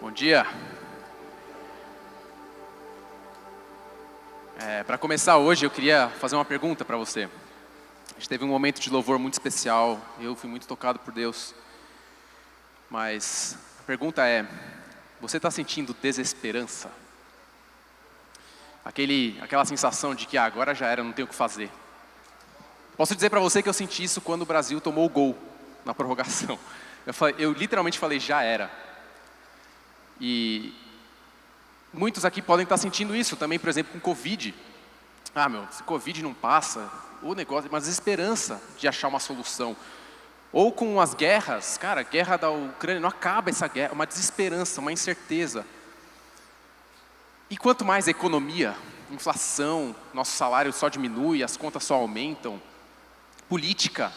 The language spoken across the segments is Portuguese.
Bom dia. Para começar hoje, eu queria fazer uma pergunta para você. A gente teve um momento de louvor muito especial, eu fui muito tocado por Deus. Mas a pergunta é, você está sentindo desesperança? Aquela sensação de que agora já era, não tenho o que fazer. Posso dizer para você que eu senti isso quando o Brasil tomou o gol na prorrogação. Eu literalmente falei, já era. E muitos aqui podem estar sentindo isso também, por exemplo, com Covid. Se Covid não passa, o negócio, uma desesperança de achar uma solução. Ou com as guerras, a guerra da Ucrânia, não acaba essa guerra, uma desesperança, uma incerteza. E quanto mais a economia, inflação, nosso salário só diminui, as contas só aumentam. Política.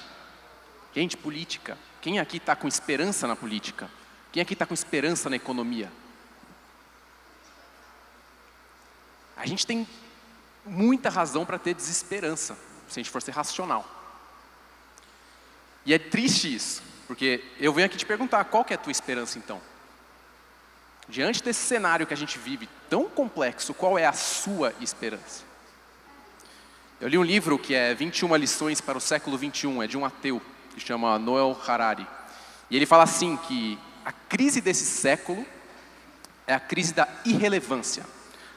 Gente, política. Quem aqui está com esperança na política? Quem aqui está com esperança na economia? A gente tem muita razão para ter desesperança, se a gente for ser racional. E é triste isso, porque eu venho aqui te perguntar, qual que é a tua esperança então? Diante desse cenário que a gente vive, tão complexo, qual é a sua esperança? Eu li um livro que é 21 lições para o século 21, é de um ateu, que chama Noel Harari. E ele fala assim, que a crise desse século é a crise da irrelevância.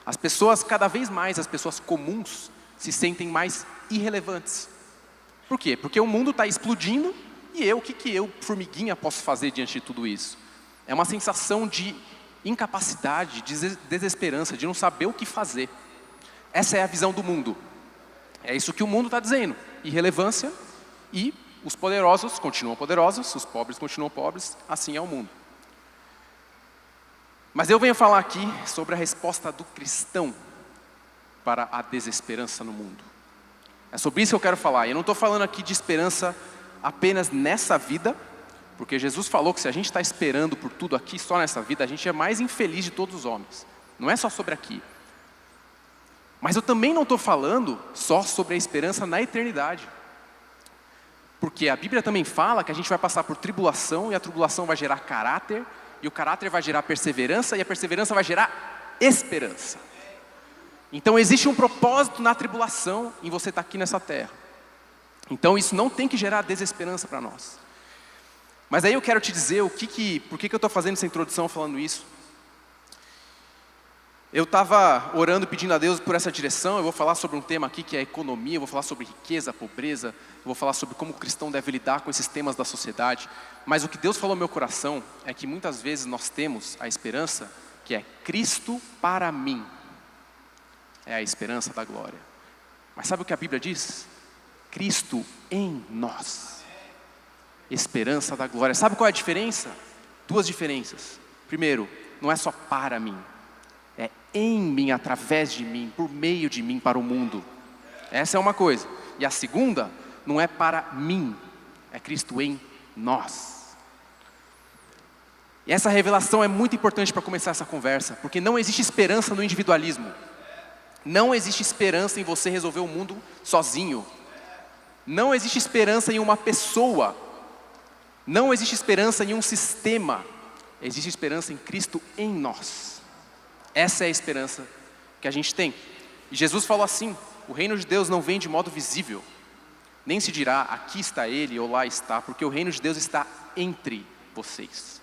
As pessoas, cada vez mais, as pessoas comuns, se sentem mais irrelevantes. Por quê? Porque o mundo está explodindo e o que eu, formiguinha, posso fazer diante de tudo isso? É uma sensação de incapacidade, de desesperança, de não saber o que fazer. Essa é a visão do mundo. É isso que o mundo está dizendo. Irrelevância e os poderosos continuam poderosos, os pobres continuam pobres, assim é o mundo. Mas eu venho falar aqui sobre a resposta do cristão para a desesperança no mundo. É sobre isso que eu quero falar. E eu não estou falando aqui de esperança apenas nessa vida, porque Jesus falou que se a gente está esperando por tudo aqui, só nessa vida, a gente é mais infeliz de todos os homens. Não é só sobre aqui. Mas eu também não estou falando só sobre a esperança na eternidade. Porque a Bíblia também fala que a gente vai passar por tribulação, e a tribulação vai gerar caráter, e o caráter vai gerar perseverança, e a perseverança vai gerar esperança. Então existe um propósito na tribulação em você estar aqui nessa terra. Então isso não tem que gerar desesperança para nós. Mas aí eu quero te dizer por que eu estou fazendo essa introdução falando isso. Eu estava orando, pedindo a Deus por essa direção. Eu vou falar sobre um tema aqui que é economia, eu vou falar sobre riqueza, pobreza, eu vou falar sobre como o cristão deve lidar com esses temas da sociedade. Mas o que Deus falou no meu coração é que muitas vezes nós temos a esperança que é Cristo para mim. É a esperança da glória. Mas sabe o que a Bíblia diz? Cristo em nós. Esperança da glória. Sabe qual é a diferença? Duas diferenças. Primeiro, não é só para mim. É em mim, através de mim, por meio de mim para o mundo. Essa é uma coisa. E a segunda, não é para mim, é Cristo em nós. E essa revelação é muito importante para começar essa conversa, porque não existe esperança no individualismo. Não existe esperança em você resolver o mundo sozinho. Não existe esperança em uma pessoa. Não existe esperança em um sistema. Existe esperança em Cristo em nós. Essa é a esperança que a gente tem. E Jesus falou assim, o reino de Deus não vem de modo visível. Nem se dirá, aqui está ele ou lá está, porque o reino de Deus está entre vocês.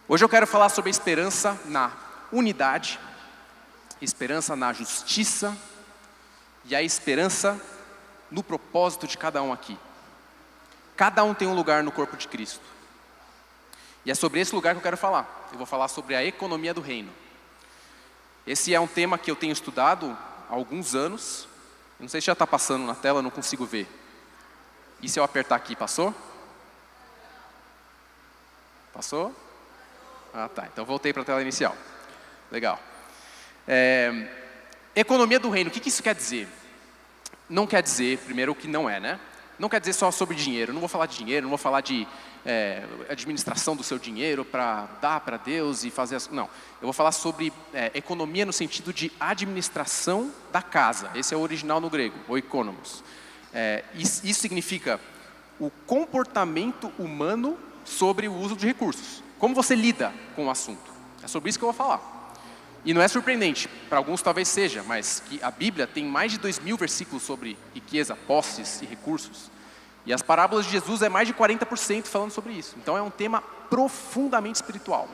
Hoje eu quero falar sobre a esperança na unidade, esperança na justiça e a esperança no propósito de cada um aqui. Cada um tem um lugar no corpo de Cristo. E é sobre esse lugar que eu quero falar. Eu vou falar sobre a economia do reino. Esse é um tema que eu tenho estudado há alguns anos. Eu não sei se já está passando na tela, eu não consigo ver. E se eu apertar aqui, passou? Passou? Ah, tá. Então voltei para a tela inicial. Legal. Economia do reino, o que isso quer dizer? Não quer dizer, primeiro, o que não é, né? Não quer dizer só sobre dinheiro. Eu não vou falar de dinheiro, não vou falar de administração do seu dinheiro para dar para Deus e fazer as... Não, eu vou falar sobre economia no sentido de administração da casa. Esse é o original no grego, oikonomos. Isso significa o comportamento humano sobre o uso de recursos. Como você lida com o assunto? É sobre isso que eu vou falar. E não é surpreendente, para alguns talvez seja, mas que a Bíblia tem mais de 2.000 versículos sobre riqueza, posses e recursos. E as parábolas de Jesus é mais de 40% falando sobre isso. Então é um tema profundamente espiritual.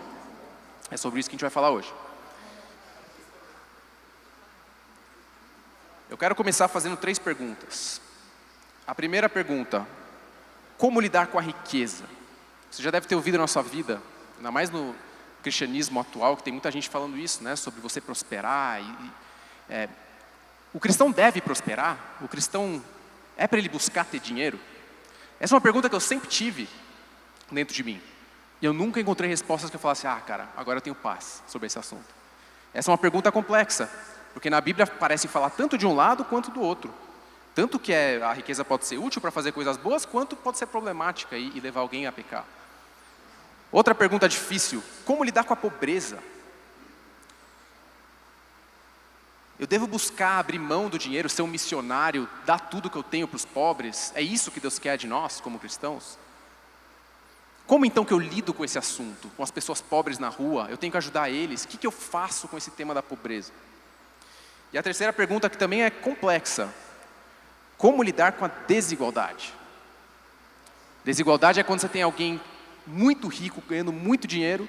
É sobre isso que a gente vai falar hoje. Eu quero começar fazendo 3 perguntas. A primeira pergunta: como lidar com a riqueza? Você já deve ter ouvido na sua vida, ainda mais no cristianismo atual, que tem muita gente falando isso, né, sobre você prosperar. O cristão deve prosperar? O cristão é para ele buscar ter dinheiro? Essa é uma pergunta que eu sempre tive dentro de mim. E eu nunca encontrei respostas que eu falasse, cara, agora eu tenho paz sobre esse assunto. Essa é uma pergunta complexa, porque na Bíblia parece falar tanto de um lado quanto do outro. Tanto que a riqueza pode ser útil para fazer coisas boas, quanto pode ser problemática e levar alguém a pecar. Outra pergunta difícil: como lidar com a pobreza? Eu devo buscar abrir mão do dinheiro, ser um missionário, dar tudo que eu tenho para os pobres? É isso que Deus quer de nós, como cristãos? Como então que eu lido com esse assunto? Com as pessoas pobres na rua, eu tenho que ajudar eles? O que eu faço com esse tema da pobreza? E a terceira pergunta, que também é complexa: como lidar com a desigualdade? Desigualdade é quando você tem alguém muito rico, ganhando muito dinheiro,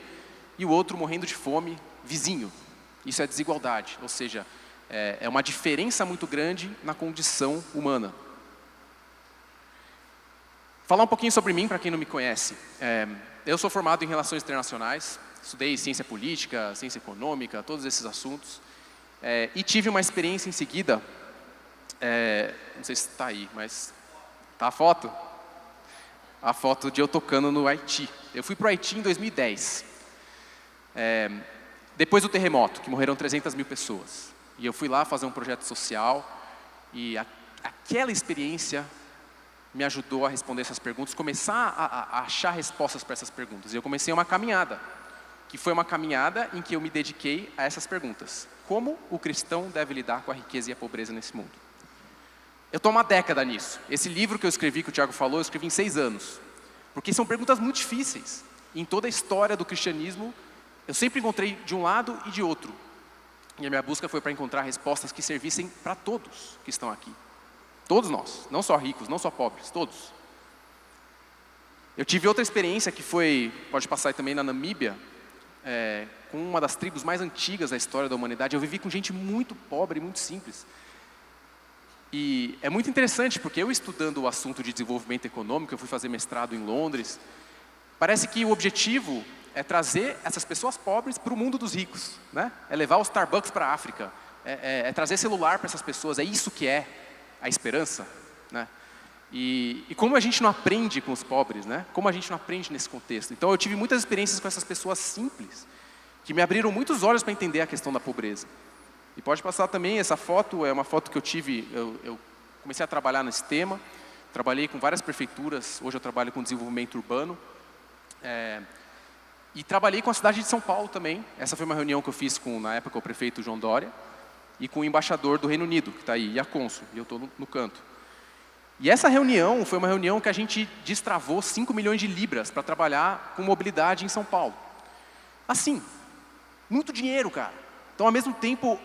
e o outro morrendo de fome, vizinho. Isso é desigualdade, ou seja, é uma diferença muito grande na condição humana. Falar um pouquinho sobre mim, para quem não me conhece. Eu sou formado em Relações Internacionais, estudei ciência política, ciência econômica, todos esses assuntos. E tive uma experiência em seguida, não sei se está aí, mas está a foto? A foto de eu tocando no Haiti. Eu fui para o Haiti em 2010. Depois do terremoto, que morreram 300 mil pessoas. E eu fui lá fazer um projeto social, e aquela experiência me ajudou a responder essas perguntas, começar a achar respostas para essas perguntas. E eu comecei uma caminhada, que foi uma caminhada em que eu me dediquei a essas perguntas. Como o cristão deve lidar com a riqueza e a pobreza nesse mundo? Eu estou há uma década nisso. Esse livro que eu escrevi, que o Thiago falou, eu escrevi em 6 anos. Porque são perguntas muito difíceis. Em toda a história do cristianismo, eu sempre encontrei de um lado e de outro. E a minha busca foi para encontrar respostas que servissem para todos que estão aqui. Todos nós, não só ricos, não só pobres, todos. Eu tive outra experiência que foi, pode passar aí também na Namíbia, com uma das tribos mais antigas da história da humanidade. Eu vivi com gente muito pobre, muito simples. E é muito interessante, porque eu estudando o assunto de desenvolvimento econômico, eu fui fazer mestrado em Londres, parece que o objetivo é trazer essas pessoas pobres para o mundo dos ricos, né? É levar o Starbucks para a África, é trazer celular para essas pessoas, é isso que é a esperança, né? E como a gente não aprende com os pobres, né? Como a gente não aprende nesse contexto? Então eu tive muitas experiências com essas pessoas simples, que me abriram muitos olhos para entender a questão da pobreza. E pode passar também, essa foto é uma foto que eu tive, eu comecei a trabalhar nesse tema, trabalhei com várias prefeituras, hoje eu trabalho com desenvolvimento urbano, e trabalhei com a cidade de São Paulo também. Essa foi uma reunião que eu fiz com, na época, o prefeito João Dória, e com o embaixador do Reino Unido, que está aí, e a cônsul, e eu estou no canto. E essa reunião foi uma reunião que a gente destravou 5 milhões de libras para trabalhar com mobilidade em São Paulo. Assim, muito dinheiro, cara. Então, ao mesmo tempo,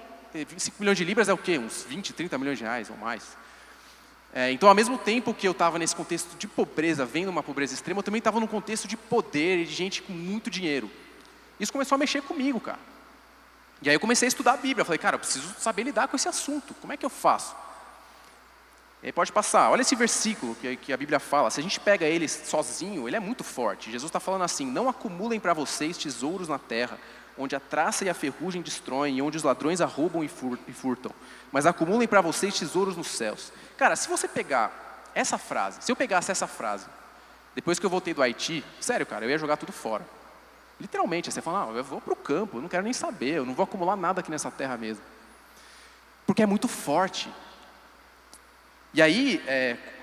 5 milhões de libras é o quê? Uns 20, 30 milhões de reais ou mais. Então, ao mesmo tempo que eu estava nesse contexto de pobreza, vendo uma pobreza extrema, eu também estava num contexto de poder e de gente com muito dinheiro. Isso começou a mexer comigo, cara. E aí eu comecei a estudar a Bíblia. Eu falei, cara, eu preciso saber lidar com esse assunto. Como é que eu faço? E aí pode passar. Olha esse versículo que a Bíblia fala. Se a gente pega ele sozinho, ele é muito forte. Jesus está falando assim: não acumulem para vocês tesouros na terra, onde a traça e a ferrugem destroem, e onde os ladrões arrombam e furtam. Mas acumulem para vocês tesouros nos céus. Cara, se você pegar essa frase, se eu pegasse essa frase, depois que eu voltei do Haiti, sério, cara, eu ia jogar tudo fora. Literalmente, você fala, eu vou para o campo, eu não quero nem saber, eu não vou acumular nada aqui nessa terra mesmo. Porque é muito forte. E aí,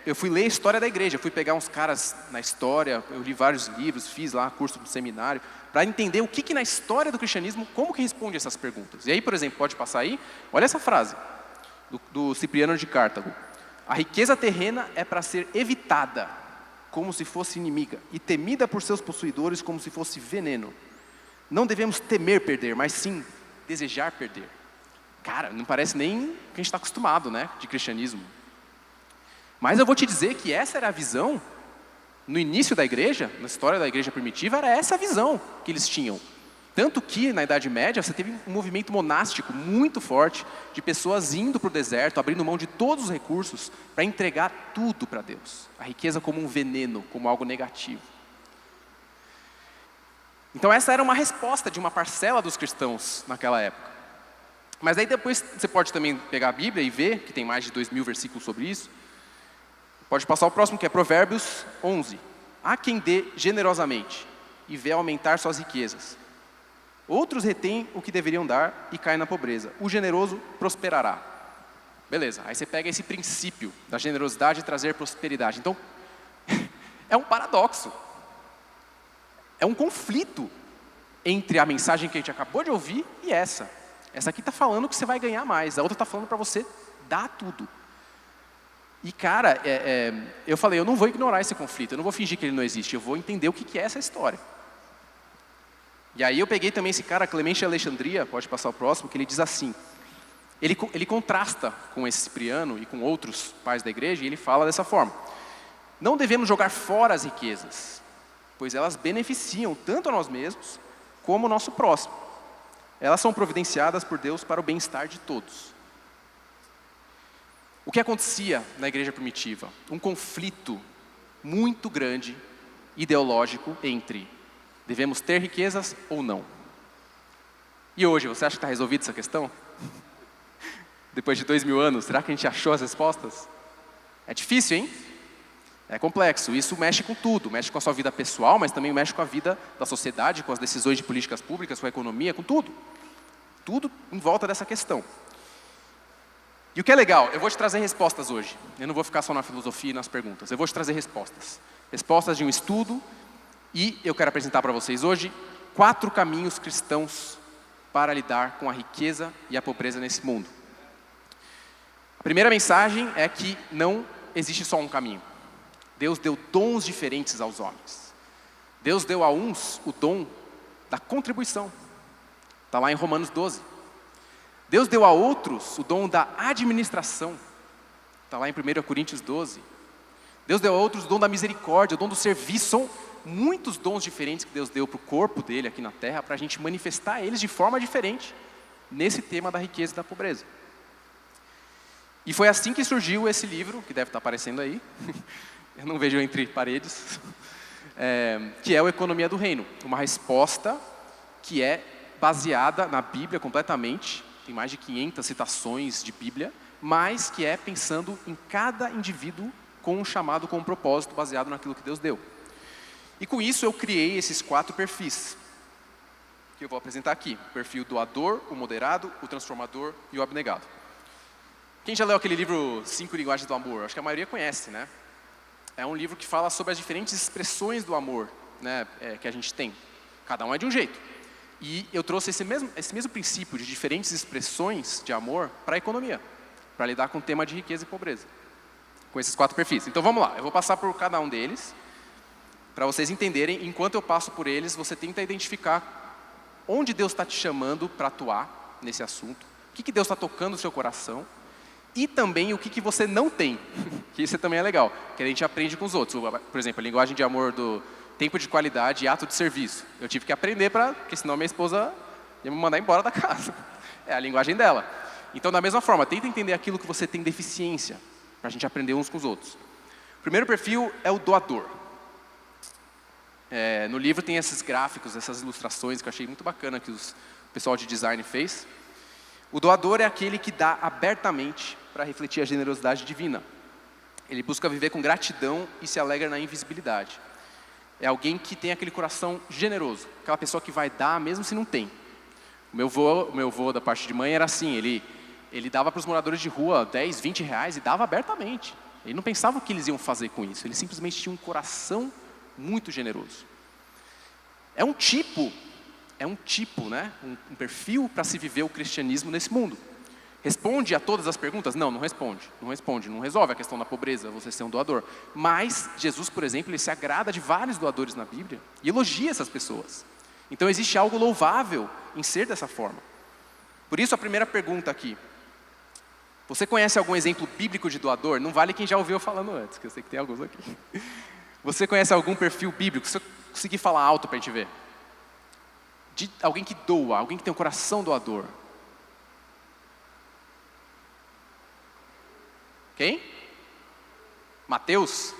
eu fui ler a história da igreja, eu fui pegar uns caras na história, eu li vários livros, fiz lá curso de seminário, para entender o que na história do cristianismo, como que responde essas perguntas. E aí, por exemplo, pode passar aí, olha essa frase, do Cipriano de Cartago: a riqueza terrena é para ser evitada, como se fosse inimiga, e temida por seus possuidores como se fosse veneno. Não devemos temer perder, mas sim desejar perder. Cara, não parece nem o que a gente está acostumado, né, de cristianismo. Mas eu vou te dizer que essa era a visão, no início da igreja, na história da igreja primitiva, era essa a visão que eles tinham. Tanto que, na Idade Média, você teve um movimento monástico muito forte, de pessoas indo para o deserto, abrindo mão de todos os recursos, para entregar tudo para Deus. A riqueza como um veneno, como algo negativo. Então essa era uma resposta de uma parcela dos cristãos naquela época. Mas aí depois você pode também pegar a Bíblia e ver, que tem mais de 2.000 versículos sobre isso. Pode passar o próximo, que é Provérbios 11. Há quem dê generosamente e vê aumentar suas riquezas. Outros retêm o que deveriam dar e caem na pobreza. O generoso prosperará. Beleza, aí você pega esse princípio da generosidade trazer prosperidade. Então, é um paradoxo. É um conflito entre a mensagem que a gente acabou de ouvir e essa. Essa aqui está falando que você vai ganhar mais, a outra está falando para você dar tudo. E cara, eu falei, eu não vou ignorar esse conflito, eu não vou fingir que ele não existe, eu vou entender o que é essa história. E aí eu peguei também esse cara, Clemente de Alexandria, pode passar o próximo, que ele diz assim, ele contrasta com esse Cipriano e com outros pais da igreja, e ele fala dessa forma: não devemos jogar fora as riquezas, pois elas beneficiam tanto a nós mesmos, como o nosso próximo. Elas são providenciadas por Deus para o bem-estar de todos. O que acontecia na igreja primitiva? Um conflito muito grande, ideológico, entre devemos ter riquezas ou não. E hoje, você acha que está resolvida essa questão? Depois de 2.000 anos, será que a gente achou as respostas? É difícil, hein? É complexo. Isso mexe com tudo. Mexe com a sua vida pessoal, mas também mexe com a vida da sociedade, com as decisões de políticas públicas, com a economia, com tudo. Tudo em volta dessa questão. E o que é legal, eu vou te trazer respostas hoje. Eu não vou ficar só na filosofia e nas perguntas. Eu vou te trazer respostas. Respostas de um estudo. E eu quero apresentar para vocês hoje 4 caminhos cristãos para lidar com a riqueza e a pobreza nesse mundo. A primeira mensagem é que não existe só um caminho. Deus deu dons diferentes aos homens. Deus deu a uns o dom da contribuição. Está lá em Romanos 12. Deus deu a outros o dom da administração. Está lá em 1 Coríntios 12. Deus deu a outros o dom da misericórdia, o dom do serviço. São muitos dons diferentes que Deus deu para o corpo dele aqui na terra, para a gente manifestar eles de forma diferente nesse tema da riqueza e da pobreza. E foi assim que surgiu esse livro, que deve estar aparecendo aí, eu não vejo entre paredes, que é o Economia do Reino. Uma resposta que é baseada na Bíblia completamente, tem mais de 500 citações de Bíblia, mas que é pensando em cada indivíduo com um chamado, com um propósito baseado naquilo que Deus deu. E com isso eu criei esses 4 perfis, que eu vou apresentar aqui. O perfil doador, o moderado, o transformador e o abnegado. Quem já leu aquele livro 5 Linguagens do Amor? Acho que a maioria conhece, né? É um livro que fala sobre as diferentes expressões do amor, né, que a gente tem. Cada um é de um jeito. E eu trouxe esse mesmo princípio de diferentes expressões de amor para a economia, para lidar com o tema de riqueza e pobreza, com esses 4 perfis. Então vamos lá, eu vou passar por cada um deles, para vocês entenderem. Enquanto eu passo por eles, você tenta identificar onde Deus está te chamando para atuar nesse assunto, o que Deus está tocando no seu coração, e também o que você não tem, que isso também é legal, que a gente aprende com os outros. Por exemplo, a linguagem de amor do tempo de qualidade e ato de serviço. Eu tive que aprender, porque senão minha esposa ia me mandar embora da casa. É a linguagem dela. Então, da mesma forma, tenta entender aquilo que você tem deficiência, para a gente aprender uns com os outros. O primeiro perfil é o doador. No livro tem esses gráficos, essas ilustrações que eu achei muito bacana que o pessoal de design fez. O doador é aquele que dá abertamente para refletir a generosidade divina. Ele busca viver com gratidão e se alegra na invisibilidade. É alguém que tem aquele coração generoso, aquela pessoa que vai dar mesmo se não tem. O meu avô da parte de mãe era assim, ele dava para os moradores de rua 10, 20 reais e dava abertamente. Ele não pensava o que eles iam fazer com isso, ele simplesmente tinha um coração muito generoso. É um tipo, né? Um perfil para se viver o cristianismo nesse mundo. Responde a todas as perguntas? Não, não responde. Não responde, não resolve a questão da pobreza, você ser um doador. Mas Jesus, por exemplo, ele se agrada de vários doadores na Bíblia e elogia essas pessoas. Então existe algo louvável em ser dessa forma. Por isso a primeira pergunta aqui. Você conhece algum exemplo bíblico de doador? Não vale quem já ouviu eu falando antes, que eu sei que tem alguns aqui. Você conhece algum perfil bíblico? Se eu conseguir falar alto para a gente ver. De alguém que doa, alguém que tem um coração doador. Quem? Mateus?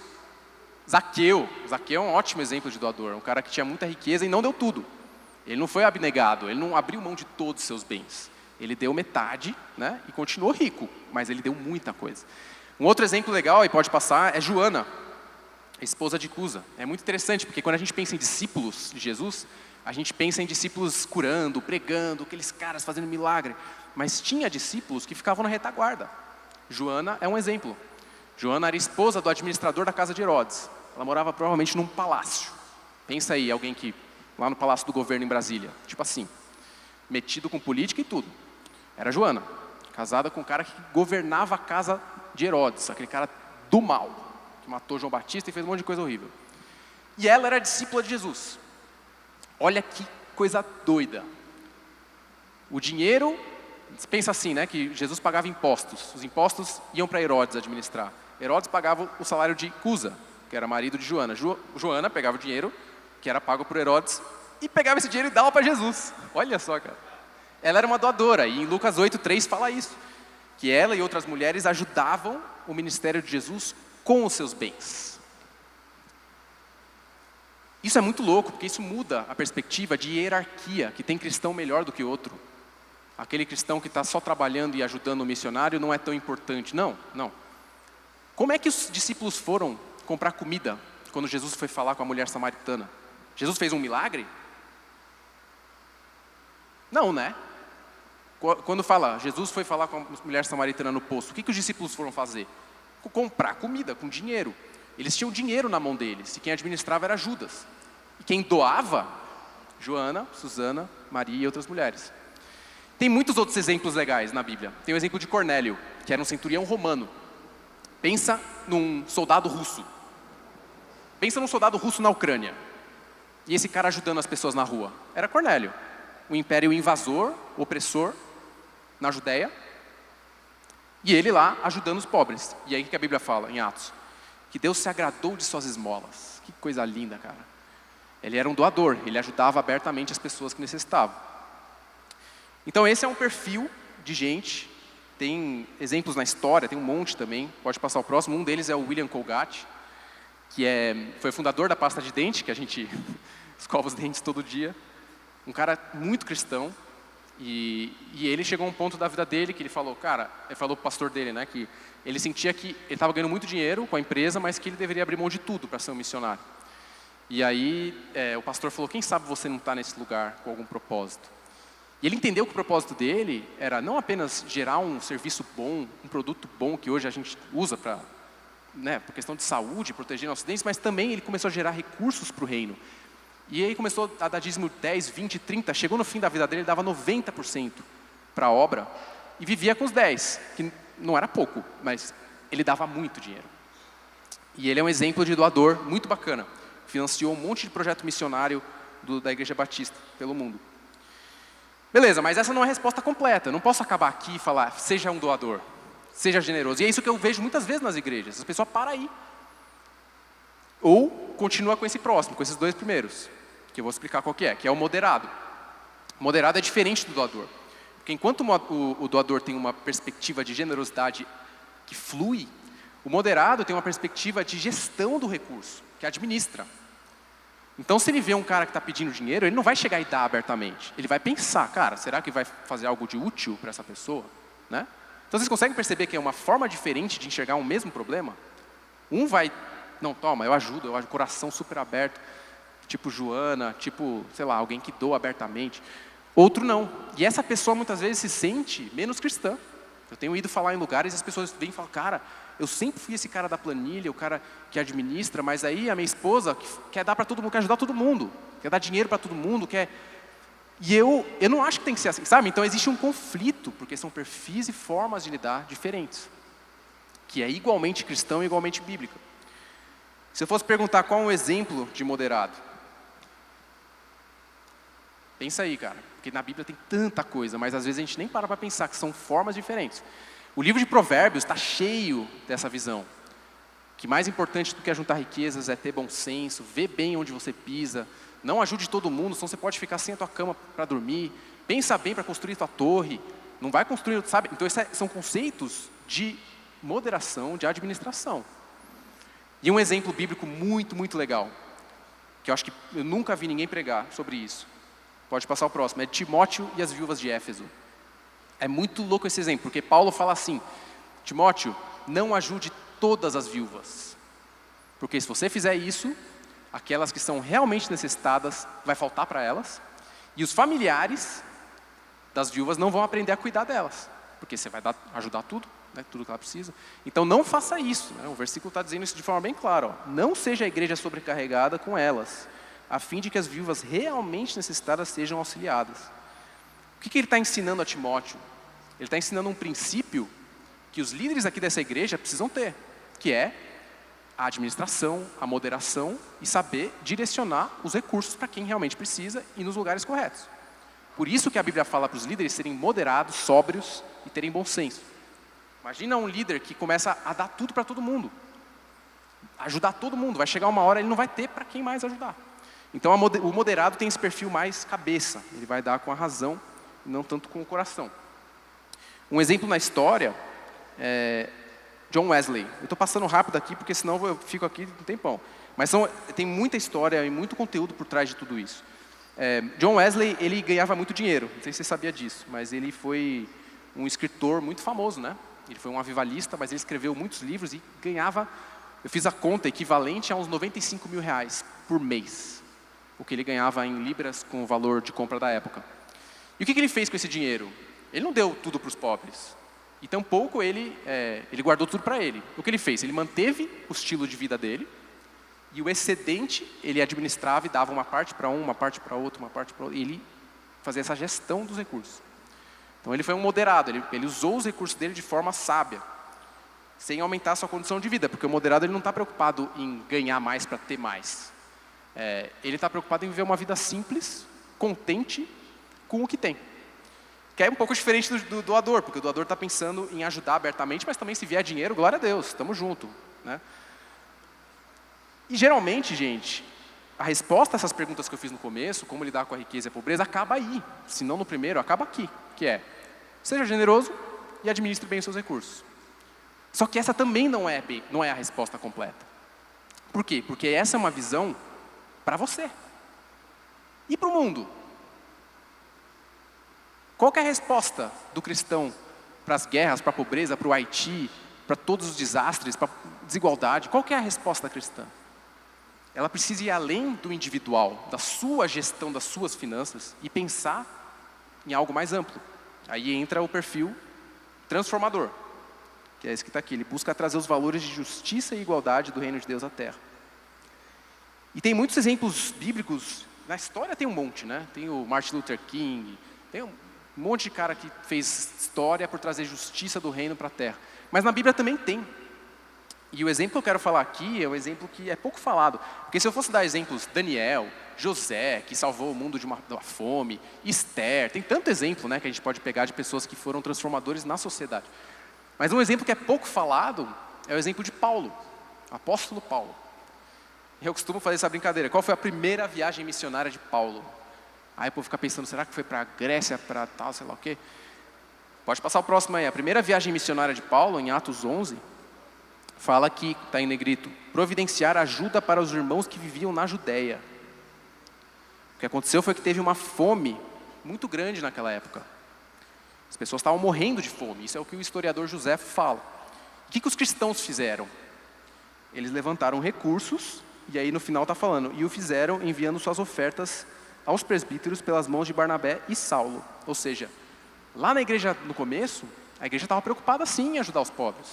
Zaqueu. Zaqueu é um ótimo exemplo de doador. Um cara que tinha muita riqueza e não deu tudo. Ele não foi abnegado, ele não abriu mão de todos os seus bens. Ele deu metade, né, e continuou rico, mas ele deu muita coisa. Um outro exemplo legal, e pode passar, é Joana, a esposa de Cusa. É muito interessante, porque quando a gente pensa em discípulos de Jesus, a gente pensa em discípulos curando, pregando, aqueles caras fazendo milagre. Mas tinha discípulos que ficavam na retaguarda. Joana é um exemplo. Joana era esposa do administrador da casa de Herodes. Ela morava provavelmente num palácio. Pensa aí, alguém que, lá no Palácio do Governo em Brasília, tipo assim, metido com política e tudo. Era Joana, casada com um cara que governava a casa de Herodes, aquele cara do mal, que matou João Batista e fez um monte de coisa horrível. E ela era discípula de Jesus. Olha que coisa doida. O dinheiro, pensa assim, né, que Jesus pagava impostos. Os impostos iam para Herodes administrar. Herodes pagava o salário de Cusa, que era marido de Joana. Joana pegava o dinheiro, que era pago por Herodes, e pegava esse dinheiro e dava para Jesus. Olha só, cara. Ela era uma doadora, e em Lucas 8:3 fala isso. Que ela e outras mulheres ajudavam o ministério de Jesus com os seus bens. Isso é muito louco, porque isso muda a perspectiva de hierarquia, que tem cristão melhor do que outro. Aquele cristão que está só trabalhando e ajudando o missionário não é tão importante. Não, não. Como é que os discípulos foram comprar comida quando Jesus foi falar com a mulher samaritana? Jesus fez um milagre? Não, né? Quando fala, Jesus foi falar com a mulher samaritana no poço, o que os discípulos foram fazer? Comprar comida com dinheiro. Eles tinham dinheiro na mão deles, e quem administrava era Judas. E quem doava? Joana, Susana, Maria e outras mulheres. Tem muitos outros exemplos legais na Bíblia. Tem o exemplo de Cornélio, que era um centurião romano. Pensa num soldado russo. Pensa num soldado russo na Ucrânia. E esse cara ajudando as pessoas na rua. Era Cornélio, o império invasor, opressor, na Judéia. E ele lá ajudando os pobres. E aí o que a Bíblia fala em Atos? Que Deus se agradou de suas esmolas. Que coisa linda, cara. Ele era um doador, ele ajudava abertamente as pessoas que necessitavam. Então esse é um perfil de gente. Tem exemplos na história, tem um monte também. Pode passar o próximo. Um deles é o William Colgate, que foi o fundador da pasta de dente, que a gente escova os dentes todo dia. Um cara muito cristão. E ele chegou a um ponto da vida dele que ele falou, cara, ele falou pro pastor dele, né, que ele sentia que ele estava ganhando muito dinheiro com a empresa, mas que ele deveria abrir mão de tudo para ser um missionário. E aí o pastor falou, quem sabe você não está nesse lugar com algum propósito? E ele entendeu que o propósito dele era não apenas gerar um serviço bom, um produto bom que hoje a gente usa para, né, por questão de saúde, proteger nossos dentes, mas também ele começou a gerar recursos para o reino. E aí começou a dar dízimo 10, 20, 30, chegou no fim da vida dele, ele dava 90% para a obra e vivia com os 10, que não era pouco, mas ele dava muito dinheiro. E ele é um exemplo de doador muito bacana. Financiou um monte de projeto missionário da Igreja Batista pelo mundo. Beleza, mas essa não é a resposta completa. Eu não posso acabar aqui e falar, seja um doador, seja generoso. E é isso que eu vejo muitas vezes nas igrejas. As pessoas param aí. Ou continua com esse próximo, com esses dois primeiros, que eu vou explicar qual que é o moderado. O moderado é diferente do doador. Porque enquanto o doador tem uma perspectiva de generosidade que flui, o moderado tem uma perspectiva de gestão do recurso, que administra. Então, se ele vê um cara que está pedindo dinheiro, ele não vai chegar e dar abertamente. Ele vai pensar, cara, será que vai fazer algo de útil para essa pessoa? Né? Então, vocês conseguem perceber que é uma forma diferente de enxergar um mesmo problema? Um vai, não, toma, eu ajudo, coração super aberto, tipo Joana, tipo, sei lá, alguém que doa abertamente. Outro não. E essa pessoa muitas vezes se sente menos cristã. Eu tenho ido falar em lugares e as pessoas vêm e falam, cara, eu sempre fui esse cara da planilha, o cara que administra, mas aí a minha esposa quer dar para todo mundo, quer ajudar todo mundo, quer dar dinheiro para todo mundo, quer... E eu não acho que tem que ser assim, sabe? Então existe um conflito, porque são perfis e formas de lidar diferentes, que é igualmente cristão e igualmente bíblico. Se eu fosse perguntar qual é um exemplo de moderado, pensa aí, cara, porque na Bíblia tem tanta coisa, mas às vezes a gente nem para pensar que são formas diferentes. O livro de Provérbios está cheio dessa visão, que mais importante do que juntar riquezas é ter bom senso, ver bem onde você pisa, não ajude todo mundo, senão você pode ficar sem a tua cama para dormir, pensa bem para construir a tua torre, não vai construir, sabe? Então esses são conceitos de moderação, de administração. E um exemplo bíblico muito, muito legal, que eu acho que eu nunca vi ninguém pregar sobre isso, pode passar o próximo, é Timóteo e as viúvas de Éfeso. É muito louco esse exemplo, porque Paulo fala assim, Timóteo, não ajude todas as viúvas, porque se você fizer isso, aquelas que são realmente necessitadas, vai faltar para elas, e os familiares das viúvas não vão aprender a cuidar delas, porque você vai ajudar tudo, né, tudo que ela precisa. Então não faça isso, né, o versículo está dizendo isso de forma bem clara, ó, não seja a igreja sobrecarregada com elas, a fim de que as viúvas realmente necessitadas sejam auxiliadas. O que ele está ensinando a Timóteo? Ele está ensinando um princípio que os líderes aqui dessa igreja precisam ter, que é a administração, a moderação e saber direcionar os recursos para quem realmente precisa e nos lugares corretos. Por isso que a Bíblia fala para os líderes serem moderados, sóbrios e terem bom senso. Imagina um líder que começa a dar tudo para todo mundo, ajudar todo mundo, vai chegar uma hora ele não vai ter para quem mais ajudar. Então o moderado tem esse perfil mais cabeça, ele vai dar com a razão e não tanto com o coração. Um exemplo na história é John Wesley. Eu estou passando rápido aqui, porque senão eu fico aqui um tempão. Mas tem muita história e muito conteúdo por trás de tudo isso. John Wesley, ele ganhava muito dinheiro. Não sei se você sabia disso, mas ele foi um escritor muito famoso, né? Ele foi um avivalista, mas ele escreveu muitos livros e ganhava, eu fiz a conta, equivalente a uns 95 mil reais por mês. O que ele ganhava em libras com o valor de compra da época. E o que ele fez com esse dinheiro? Ele não deu tudo para os pobres. E tampouco ele guardou tudo para ele. O que ele fez? Ele manteve o estilo de vida dele, e o excedente ele administrava e dava uma parte para uma parte para outro, uma parte para outro. E ele fazia essa gestão dos recursos. Então ele foi um moderado, ele usou os recursos dele de forma sábia, sem aumentar a sua condição de vida, porque o moderado ele não está preocupado em ganhar mais para ter mais. Ele está preocupado em viver uma vida simples, contente com o que tem. Que é um pouco diferente do doador, porque o doador está pensando em ajudar abertamente, mas também se vier dinheiro, glória a Deus, estamos juntos, né? E geralmente, gente, a resposta a essas perguntas que eu fiz no começo, como lidar com a riqueza e a pobreza, acaba aí. Se não no primeiro, acaba aqui, que é, seja generoso e administre bem os seus recursos. Só que essa também não é a resposta completa. Por quê? Porque essa é uma visão para você. E para o mundo? Qual que é a resposta do cristão para as guerras, para a pobreza, para o Haiti, para todos os desastres, para a desigualdade? Qual que é a resposta cristã? Ela precisa ir além do individual, da sua gestão das suas finanças e pensar em algo mais amplo. Aí entra o perfil transformador, que é esse que está aqui. Ele busca trazer os valores de justiça e igualdade do reino de Deus à terra. E tem muitos exemplos bíblicos, na história tem um monte, né? Tem o Martin Luther King, tem um monte de cara que fez história por trazer justiça do reino para a terra. Mas na Bíblia também tem. E o exemplo que eu quero falar aqui é um exemplo que é pouco falado. Porque se eu fosse dar exemplos, Daniel, José, que salvou o mundo de uma fome, Esther, tem tanto exemplo, né, que a gente pode pegar de pessoas que foram transformadores na sociedade. Mas um exemplo que é pouco falado é o exemplo de Paulo, apóstolo Paulo. Eu costumo fazer essa brincadeira. Qual foi a primeira viagem missionária de Paulo? Aí o povo fica pensando, será que foi para a Grécia, para tal, sei lá o quê? Pode passar o próximo aí. A primeira viagem missionária de Paulo, em Atos 11, fala que, está em negrito, providenciar ajuda para os irmãos que viviam na Judéia. O que aconteceu foi que teve uma fome muito grande naquela época. As pessoas estavam morrendo de fome. Isso é o que o historiador José fala. O que os cristãos fizeram? Eles levantaram recursos, e aí no final está falando, e o fizeram enviando suas ofertas aos presbíteros pelas mãos de Barnabé e Saulo. Ou seja, lá na igreja no começo, a igreja estava preocupada sim em ajudar os pobres.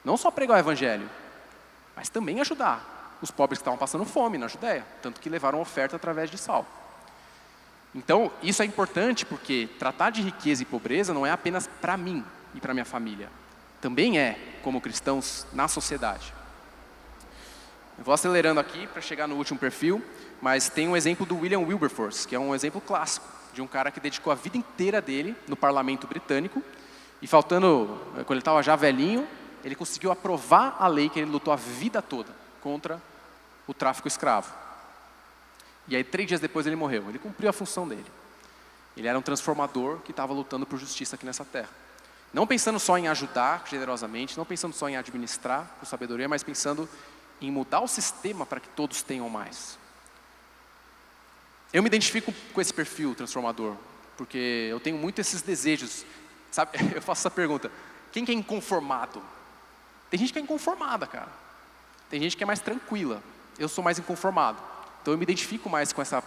Não só pregar o evangelho, mas também ajudar os pobres que estavam passando fome na Judéia. Tanto que levaram oferta através de Saulo. Então, isso é importante porque tratar de riqueza e pobreza não é apenas para mim e para minha família. Também é, como cristãos, na sociedade. Eu vou acelerando aqui para chegar no último perfil, mas tem um exemplo do William Wilberforce, que é um exemplo clássico de um cara que dedicou a vida inteira dele no parlamento britânico e faltando, quando ele estava já velhinho, ele conseguiu aprovar a lei que ele lutou a vida toda contra o tráfico escravo. E aí 3 dias depois ele morreu, ele cumpriu a função dele. Ele era um transformador que estava lutando por justiça aqui nessa terra. Não pensando só em ajudar generosamente, não pensando só em administrar com sabedoria, mas pensando em mudar o sistema para que todos tenham mais. Eu me identifico com esse perfil transformador, porque eu tenho muito esses desejos. Sabe, eu faço essa pergunta, quem que é inconformado? Tem gente que é inconformada, cara. Tem gente que é mais tranquila. Eu sou mais inconformado. Então eu me identifico mais com essa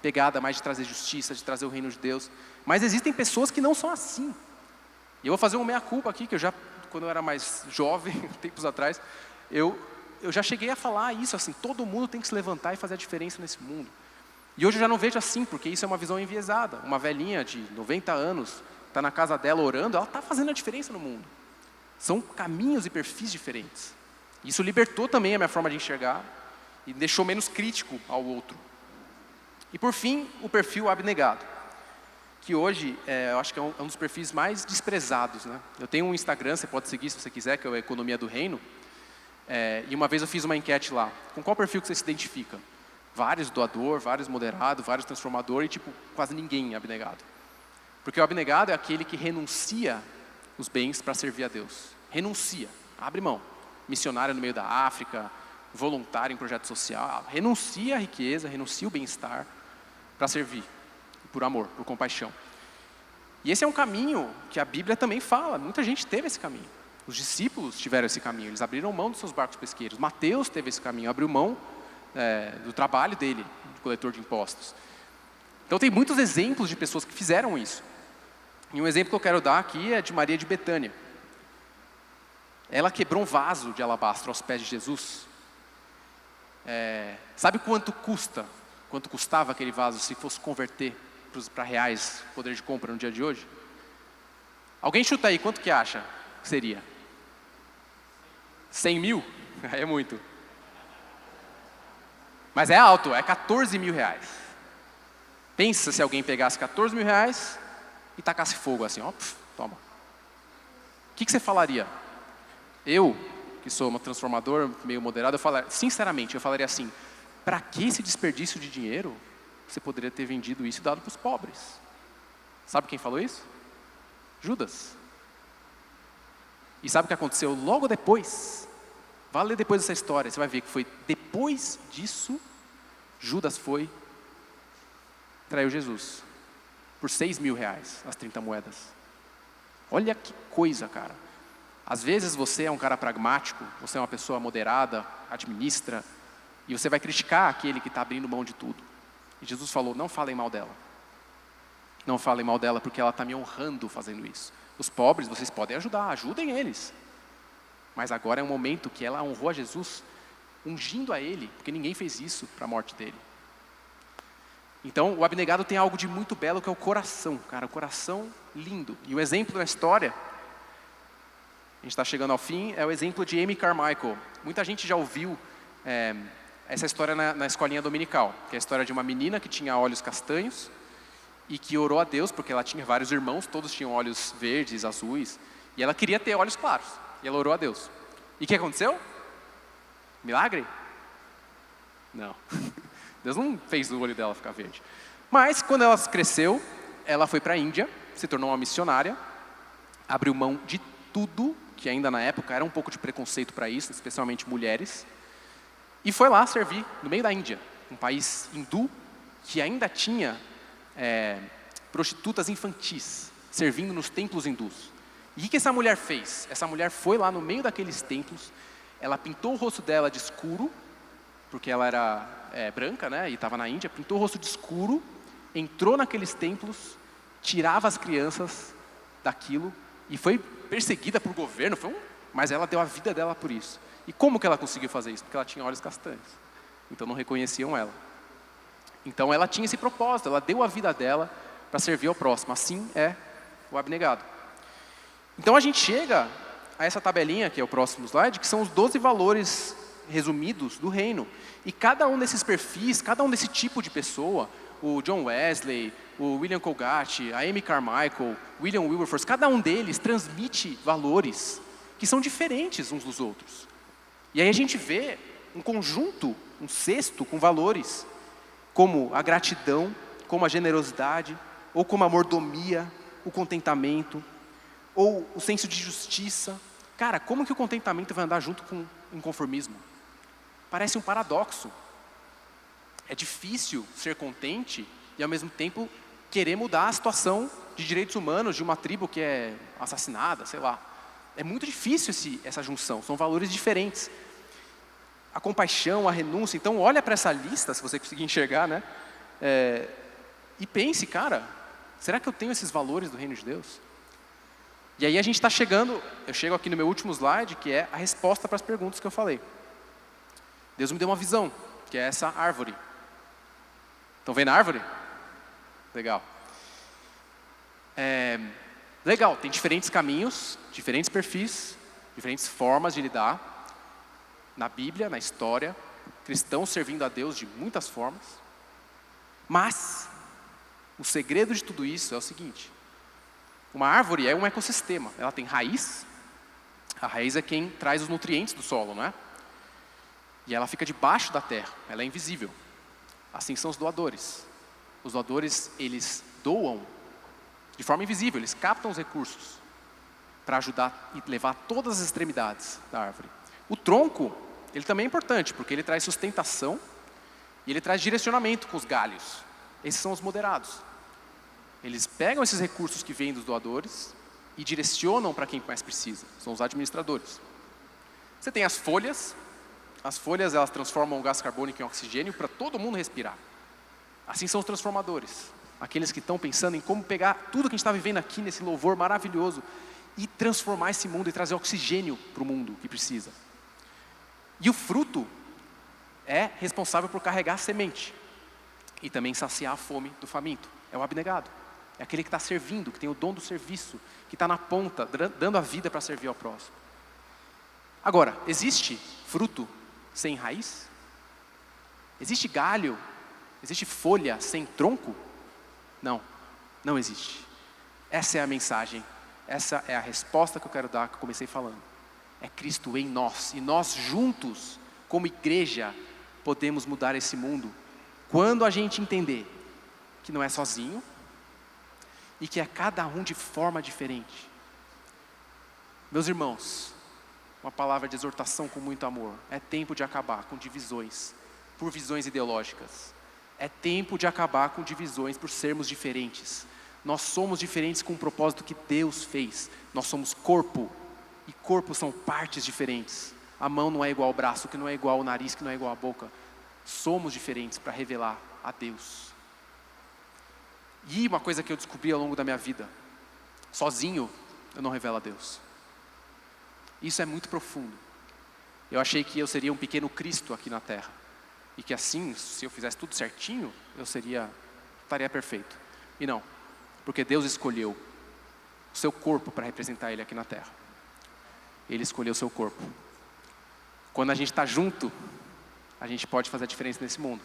pegada mais de trazer justiça, de trazer o reino de Deus. Mas existem pessoas que não são assim. E eu vou fazer um meia-culpa aqui, que eu já, quando eu era mais jovem, tempos atrás, eu já cheguei a falar isso, assim, todo mundo tem que se levantar e fazer a diferença nesse mundo. E hoje eu já não vejo assim, porque isso é uma visão enviesada. Uma velhinha de 90 anos, está na casa dela orando, ela está fazendo a diferença no mundo. São caminhos e perfis diferentes. Isso libertou também a minha forma de enxergar e deixou menos crítico ao outro. E por fim, o perfil abnegado, que hoje eu acho que é um dos perfis mais desprezados, né? Eu tenho um Instagram, você pode seguir se você quiser, que é o Economia do Reino. E uma vez eu fiz uma enquete lá. Com qual perfil que você se identifica? Vários doador, vários moderado, vários transformador e tipo quase ninguém abnegado. Porque o abnegado é aquele que renuncia os bens para servir a Deus. Renuncia, abre mão. Missionário no meio da África, voluntário em projeto social, renuncia a riqueza, renuncia o bem-estar para servir, por amor, por compaixão. E esse é um caminho que a Bíblia também fala, muita gente teve esse caminho. Os discípulos tiveram esse caminho, eles abriram mão dos seus barcos pesqueiros. Mateus teve esse caminho, abriu mão do trabalho dele, de coletor de impostos. Então tem muitos exemplos de pessoas que fizeram isso. E um exemplo que eu quero dar aqui é de Maria de Betânia. Ela quebrou um vaso de alabastro aos pés de Jesus. Sabe quanto custava aquele vaso se fosse converter para reais, poder de compra no dia de hoje? Alguém chuta aí, quanto que acha que seria? 100 mil? É muito. Mas é alto, é 14 mil reais. Pensa se alguém pegasse 14 mil reais e tacasse fogo assim, ó, toma. O que você falaria? Eu, que sou um transformador meio moderado, sinceramente, eu falaria assim, para que esse desperdício de dinheiro? Você poderia ter vendido isso e dado para os pobres. Sabe quem falou isso? Judas. E sabe o que aconteceu logo depois? Vai ler depois dessa história, você vai ver que foi depois disso, Judas foi, traiu Jesus. Por 6 mil reais, as 30 moedas. Olha que coisa, cara. Às vezes você é um cara pragmático, você é uma pessoa moderada, administra, e você vai criticar aquele que está abrindo mão de tudo. E Jesus falou, não falem mal dela. Não falem mal dela porque ela está me honrando fazendo isso. Os pobres, vocês podem ajudar, ajudem eles. Mas agora é um momento que ela honrou a Jesus, ungindo a ele, porque ninguém fez isso para a morte dele. Então, o abnegado tem algo de muito belo que é o coração, cara, o coração lindo. E o exemplo da história, a gente está chegando ao fim, é o exemplo de Amy Carmichael. Muita gente já ouviu essa história na escolinha dominical, que é a história de uma menina que tinha olhos castanhos e que orou a Deus, porque ela tinha vários irmãos, todos tinham olhos verdes, azuis, e ela queria ter olhos claros, e ela orou a Deus. E o que aconteceu? Milagre? Não. Deus não fez o olho dela ficar verde. Mas, quando ela cresceu, ela foi para a Índia, se tornou uma missionária, abriu mão de tudo, que ainda na época era um pouco de preconceito para isso, especialmente mulheres, e foi lá servir no meio da Índia, um país hindu que ainda tinha prostitutas infantis, servindo nos templos hindus. E o que essa mulher fez? Essa mulher foi lá no meio daqueles templos, ela pintou o rosto dela de escuro, porque ela era branca, né, e estava na Índia, pintou o rosto de escuro, entrou naqueles templos, tirava as crianças daquilo, e foi perseguida por governo, mas ela deu a vida dela por isso. E como que ela conseguiu fazer isso? Porque ela tinha olhos castanhos, então não reconheciam ela. Então ela tinha esse propósito, ela deu a vida dela para servir ao próximo. Assim é o abnegado. Então a gente chega a essa tabelinha, que é o próximo slide, que são os 12 valores resumidos do reino. E cada um desses perfis, cada um desse tipo de pessoa, o John Wesley, o William Colgate, a Amy Carmichael, William Wilberforce, cada um deles transmite valores que são diferentes uns dos outros. E aí a gente vê um conjunto, um cesto com valores, como a gratidão, como a generosidade, ou como a mordomia, o contentamento, ou o senso de justiça. Cara, como que o contentamento vai andar junto com o inconformismo? Parece um paradoxo. É difícil ser contente e, ao mesmo tempo, querer mudar a situação de direitos humanos de uma tribo que é assassinada, sei lá. É muito difícil essa junção, são valores diferentes. A compaixão, a renúncia. Então, olha para essa lista, se você conseguir enxergar, né? E pense, cara, será que eu tenho esses valores do reino de Deus? E aí a gente está chegando, eu chego aqui no meu último slide, que é a resposta para as perguntas que eu falei. Deus me deu uma visão, que é essa árvore. Estão vendo a árvore? Legal. Legal, tem diferentes caminhos, diferentes perfis, diferentes formas de lidar. Na Bíblia, na história, cristãos servindo a Deus de muitas formas. Mas, o segredo de tudo isso é o seguinte. Uma árvore é um ecossistema, ela tem raiz. A raiz é quem traz os nutrientes do solo, não é? E ela fica debaixo da terra, ela é invisível. Assim são os doadores. Os doadores, eles doam de forma invisível, eles captam os recursos para ajudar e levar todas as extremidades da árvore. O tronco, ele também é importante, porque ele traz sustentação e ele traz direcionamento com os galhos. Esses são os moderados. Eles pegam esses recursos que vêm dos doadores e direcionam para quem mais precisa. São os administradores. Você tem as folhas. As folhas, elas transformam o gás carbônico em oxigênio para todo mundo respirar. Assim são os transformadores. Aqueles que estão pensando em como pegar tudo que a gente está vivendo aqui nesse louvor maravilhoso e transformar esse mundo e trazer oxigênio para o mundo que precisa. E o fruto é responsável por carregar a semente e também saciar a fome do faminto. É o abnegado. É aquele que está servindo, que tem o dom do serviço, que está na ponta, dando a vida para servir ao próximo. Agora, existe fruto sem raiz? Existe galho? Existe folha sem tronco? Não, não existe. Essa é a mensagem, essa é a resposta que eu quero dar, que eu comecei falando. É Cristo em nós, e nós juntos, como igreja, podemos mudar esse mundo. Quando a gente entender que não é sozinho, e que é cada um de forma diferente. Meus irmãos, uma palavra de exortação com muito amor. É tempo de acabar com divisões por visões ideológicas. É tempo de acabar com divisões por sermos diferentes. Nós somos diferentes com o propósito que Deus fez. Nós somos corpo, e corpo são partes diferentes. A mão não é igual ao braço, que não é igual ao nariz, que não é igual à boca. Somos diferentes para revelar a Deus. E uma coisa que eu descobri ao longo da minha vida, sozinho eu não revelo a Deus. Isso é muito profundo. Eu achei que eu seria um pequeno Cristo aqui na Terra. E que assim, se eu fizesse tudo certinho, eu estaria perfeito. E não, porque Deus escolheu o seu corpo para representar Ele aqui na Terra. Ele escolheu o seu corpo. Quando a gente está junto, a gente pode fazer a diferença nesse mundo.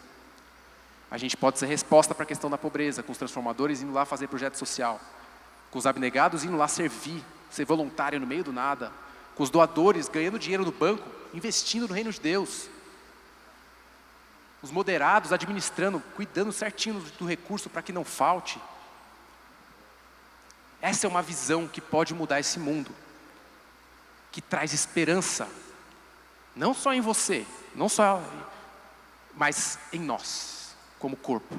A gente pode ser resposta para a questão da pobreza, com os transformadores indo lá fazer projeto social, com os abnegados indo lá servir, ser voluntário no meio do nada, com os doadores ganhando dinheiro no banco, investindo no reino de Deus, os moderados administrando, cuidando certinho do recurso para que não falte. Essa é uma visão que pode mudar esse mundo, que traz esperança, não só em você, mas em nós, como corpo.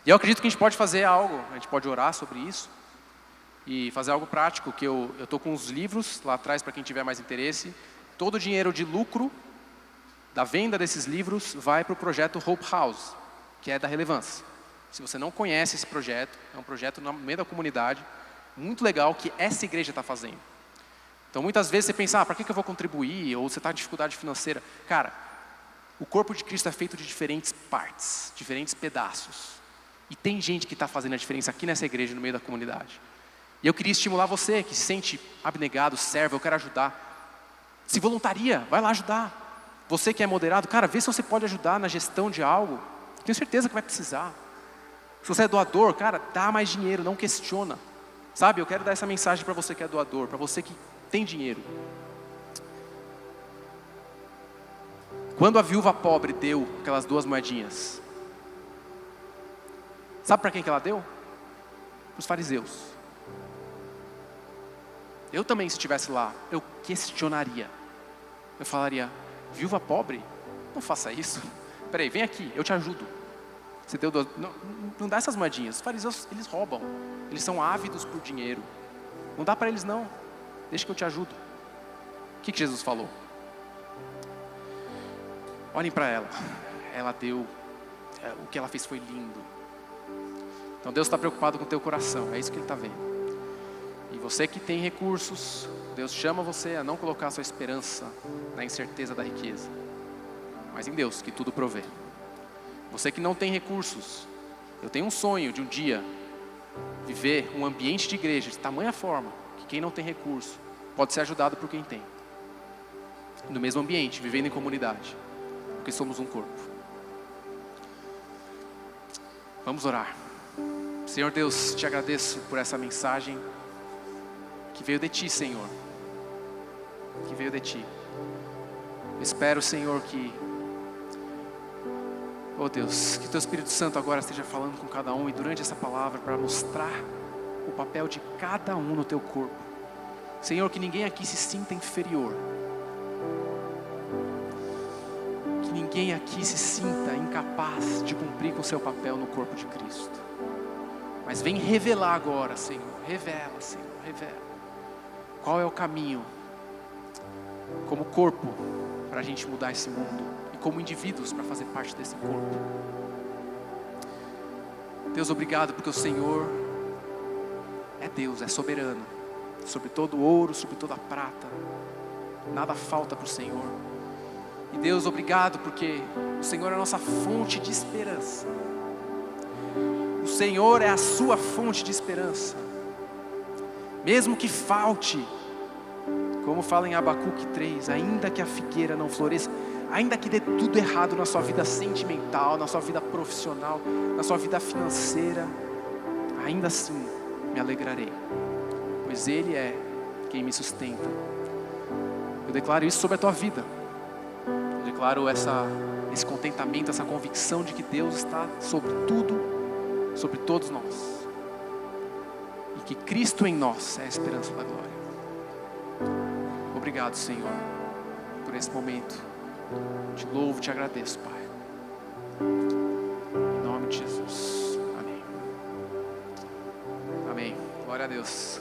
E eu acredito que a gente pode fazer algo, a gente pode orar sobre isso e fazer algo prático, que eu estou com os livros lá atrás para quem tiver mais interesse. Todo o dinheiro de lucro da venda desses livros vai para o projeto Hope House, que é da Relevância. Se você não conhece esse projeto, é um projeto no meio da comunidade, muito legal, que essa igreja está fazendo. Então muitas vezes você pensa, para que eu vou contribuir? Ou você está em dificuldade financeira. Cara, O corpo de Cristo é feito de diferentes partes, diferentes pedaços. E tem gente que está fazendo a diferença aqui nessa igreja, no meio da comunidade. E eu queria estimular você que se sente abnegado, servo, eu quero ajudar. Se voluntaria, vai lá ajudar. Você que é moderado, cara, vê se você pode ajudar na gestão de algo. Tenho certeza que vai precisar. Se você é doador, cara, dá mais dinheiro, não questiona. Sabe, eu quero dar essa mensagem para você que é doador, para você que tem dinheiro. Quando a viúva pobre deu aquelas 2 moedinhas, sabe para quem que ela deu? Para os fariseus. Eu também, se estivesse lá, eu questionaria. Eu falaria, viúva pobre, não faça isso. Peraí, vem aqui, eu te ajudo. Você deu 2, não dá essas moedinhas. Os fariseus, eles roubam. Eles são ávidos por dinheiro. Não dá para eles não. Deixa que eu te ajudo. O que Jesus falou? Olhem para ela. Ela deu, o que ela fez foi lindo. Então Deus está preocupado com o teu coração. É isso que Ele está vendo. E você que tem recursos, Deus chama você a não colocar a sua esperança na incerteza da riqueza, mas em Deus, que tudo provê. Você que não tem recursos, eu tenho um sonho de um dia viver um ambiente de igreja de tamanha forma que quem não tem recurso pode ser ajudado por quem tem. No mesmo ambiente, vivendo em comunidade, porque somos um corpo. Vamos orar. Senhor Deus, te agradeço por essa mensagem que veio de Ti, Senhor. Que veio de Ti. Eu espero, Senhor, que, oh Deus, que Teu Espírito Santo agora esteja falando com cada um e durante essa palavra para mostrar o papel de cada um no Teu corpo. Senhor, que ninguém aqui se sinta inferior. Que ninguém aqui se sinta incapaz de cumprir com o seu papel no corpo de Cristo. Mas vem revelar agora, Senhor. Revela, Senhor, revela. Qual é o caminho, como corpo, para a gente mudar esse mundo. E como indivíduos, para fazer parte desse corpo. Deus, obrigado, porque o Senhor é Deus, é soberano. Sobre todo o ouro, sobre toda a prata. Nada falta para o Senhor. E Deus, obrigado, porque o Senhor é a nossa fonte de esperança. O Senhor é a sua fonte de esperança. Mesmo que falte, como fala em Abacuque 3, ainda que a figueira não floresça, ainda que dê tudo errado na sua vida sentimental, na sua vida profissional, na sua vida financeira, ainda assim me alegrarei, pois Ele é quem me sustenta. Eu declaro isso sobre a tua vida. Eu declaro esse contentamento, essa convicção de que Deus está sobre tudo, sobre todos nós. E que Cristo em nós é a esperança da glória. Obrigado, Senhor, por esse momento. Te louvo, te agradeço, Pai. Em nome de Jesus. Amém. Amém. Glória a Deus.